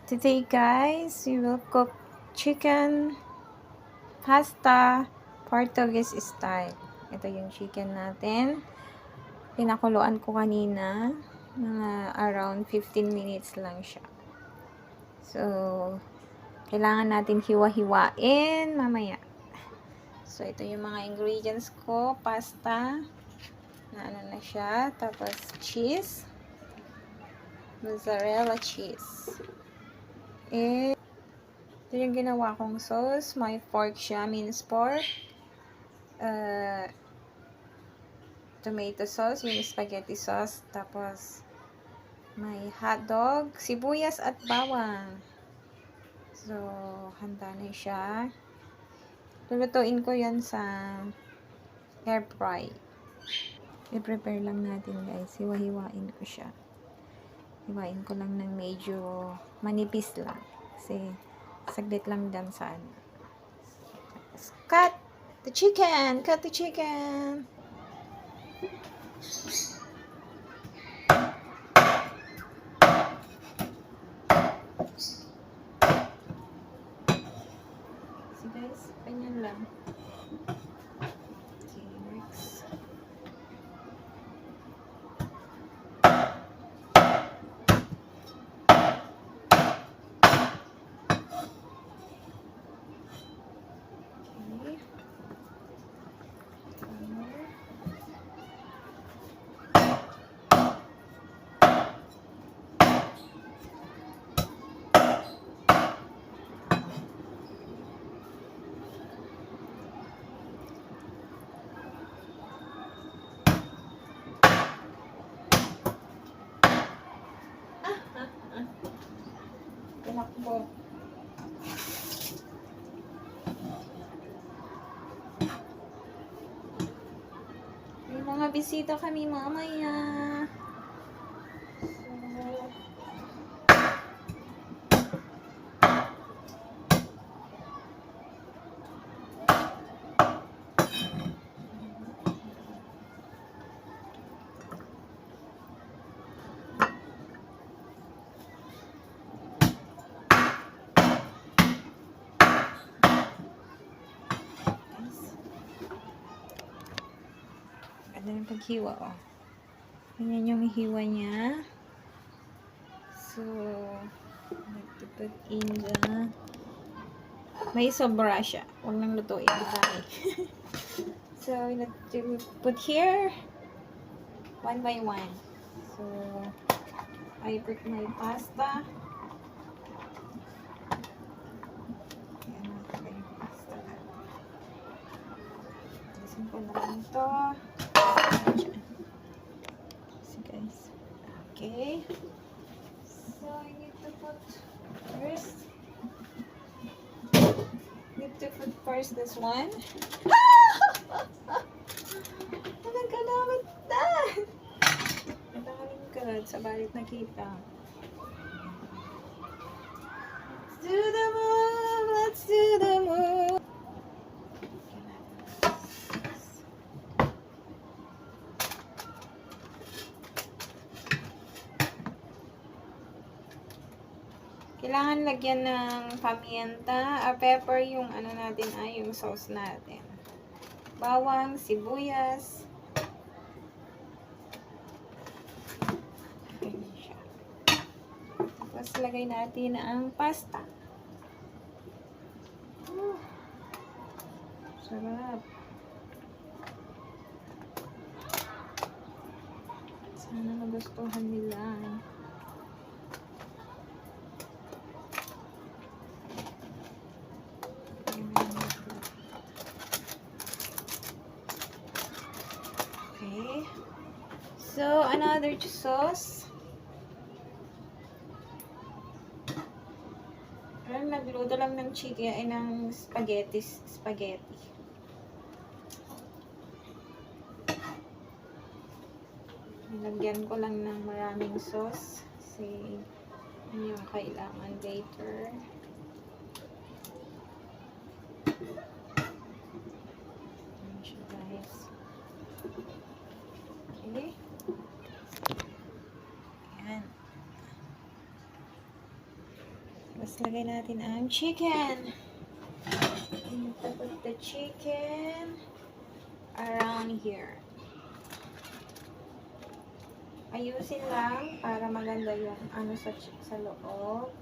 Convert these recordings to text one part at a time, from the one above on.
Today guys, we will cook chicken pasta Portuguese style. Ito yung chicken natin. Pinakuluan ko kanina. Mga around 15 minutes lang siya. So, kailangan natin hiwa-hiwain mamaya. So, ito yung mga ingredients ko. Pasta. Na ano na siya. Tapos, cheese. Mozzarella cheese. Ito yung ginawa kong sauce. May pork siya, minced pork. Tomato sauce, yung spaghetti sauce. Tapos, may hotdog, sibuyas at bawang. So, handa na siya. Lulutuin ko yan sa air fry. I-prepare lang natin guys. Hiwa-hiwain ko siya. Hiwain ko lang ng medyo manipis lang. Kasi, saglit lang dyan sa ano. Cut the chicken! Cut the chicken! So guys, ganyan lang. Okay, next. Okay. Tinakbo. May mga bisita kami mamaya. Ganda ng paghiwa, oh. Ganyan yung hiwa niya. So, nagtipid in the... May sobra siya. Huwag nang lutuin. Dami. So, we put here one by one. So, I put my pasta. Ayan na yung pasta. Alisin ko na lang ito. So, guys. Okay. So, I need to put first this one. Anong kalawat na? Natakalin ka sa balit nakita. Let's do the move! Let's do the move! Kailangan lagyan ng pamienta, pepper yung ano natin yung sauce natin. Bawang, sibuyas. Ganyan siya. Tapos lagay natin ang pasta. Sarap. Sana magustuhan nila. Okay. So, another sauce. Nagluto lang ng chicken, ng spaghetti. Nilagyan ko lang ng maraming sauce kasi yun yung kailangan later. Ayan siya guys. Okay. Ayan. Tapos lagay natin ang chicken. Put the chicken around here. Ayusin lang para maganda yung ano sa loob.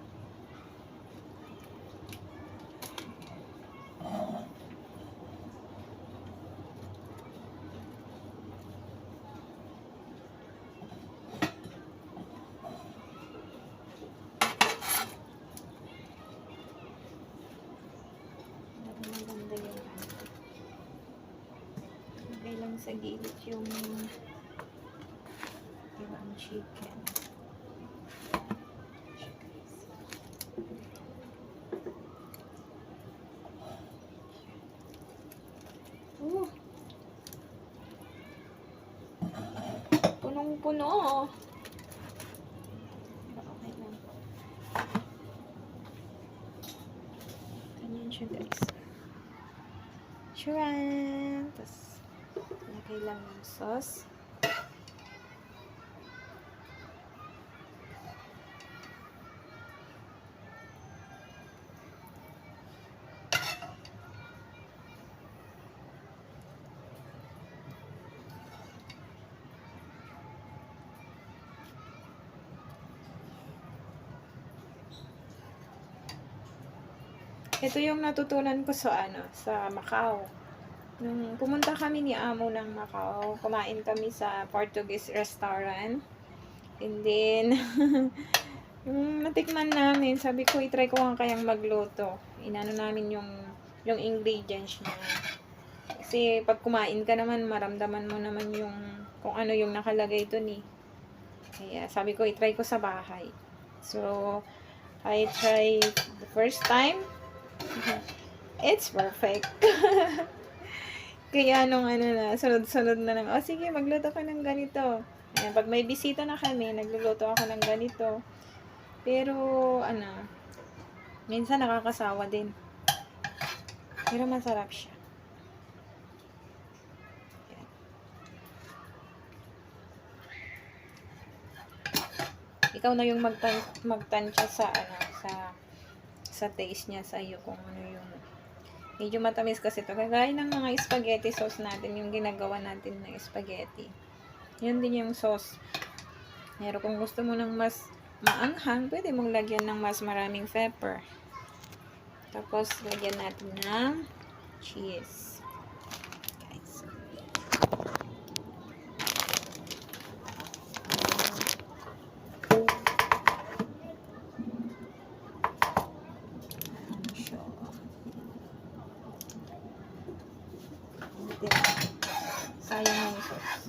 Maganda yung ano. Lagay lang sa gilid yung chicken. Punong-puno. Okay lang. Ganyan siya, guys. Shrimp. Tapos, lagay lang yung sauce. Ito yung natutunan ko sa Macau. Nung pumunta kami ni Amo ng Macau, kumain kami sa Portuguese restaurant. And then, yung natikman namin, sabi ko, itry ko nga kayang magluto. Inano namin yung ingredients niya. Kasi pag kumain ka naman, maramdaman mo naman yung kung ano yung nakalagay dun eh. Kaya sabi ko, itry ko sa bahay. So, I tried the first time. It's perfect. Kaya nung sunod-sunod na lang, sige, magluto ka ng ganito. Ayan, pag may bisita na kami, nagluluto ako ng ganito. Pero, minsan nakakasawa din. Pero masarap siya. Ayan. Ikaw na yung magtansya sa taste niya sa iyo kung ano yung medyo matamis kasi ito. Kagaya ng mga spaghetti sauce natin, yung ginagawa natin ng spaghetti. Yun din yung sauce. Pero kung gusto mo ng mas maanghang, pwede mong lagyan ng mas maraming pepper. Tapos, lagyan natin ng cheese. Guys. Sayang yung sauce.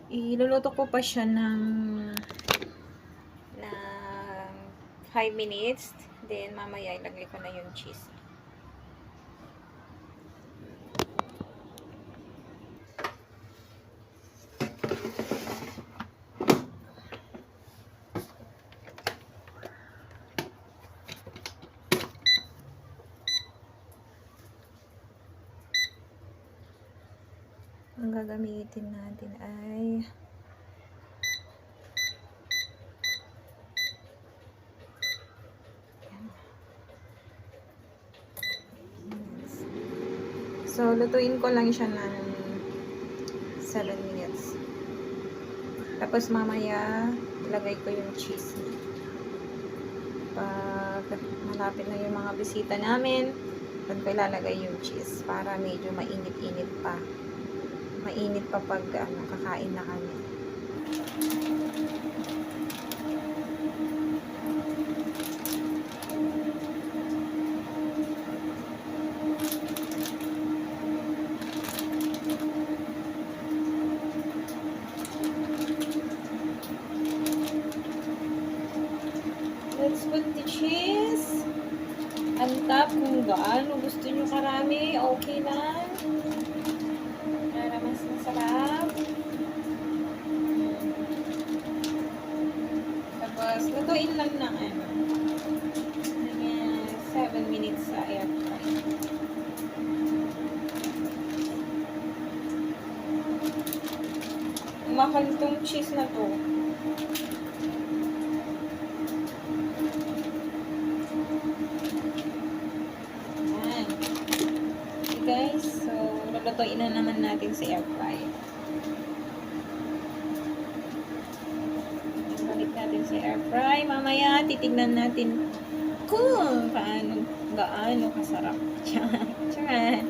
Iluluto ko pa siya ng 5 minutes. Then, mamaya ilagay ko na yung cheese. Ang gagamitin natin ay so, lutuin ko lang siya ng 7 minutes. Tapos, mamaya, ilagay ko yung cheese. Pag malapit na yung mga bisita namin, doon ko ilalagay yung cheese para medyo mainit-init pa. Mainit pa pag kakain na kami. Let's put the cheese on top kung gaano gusto nyo karami. Okay lang. Para mas masarap. Tapos, lutuin lang ng 7 minutes sa air fry. Mahal tong cheese na to. Ayan. Okay guys, so lulutuin na naman natin sa air fry. Balik natin sa air fry. Mamaya titignan natin kung gaano kasarap. Tiyan.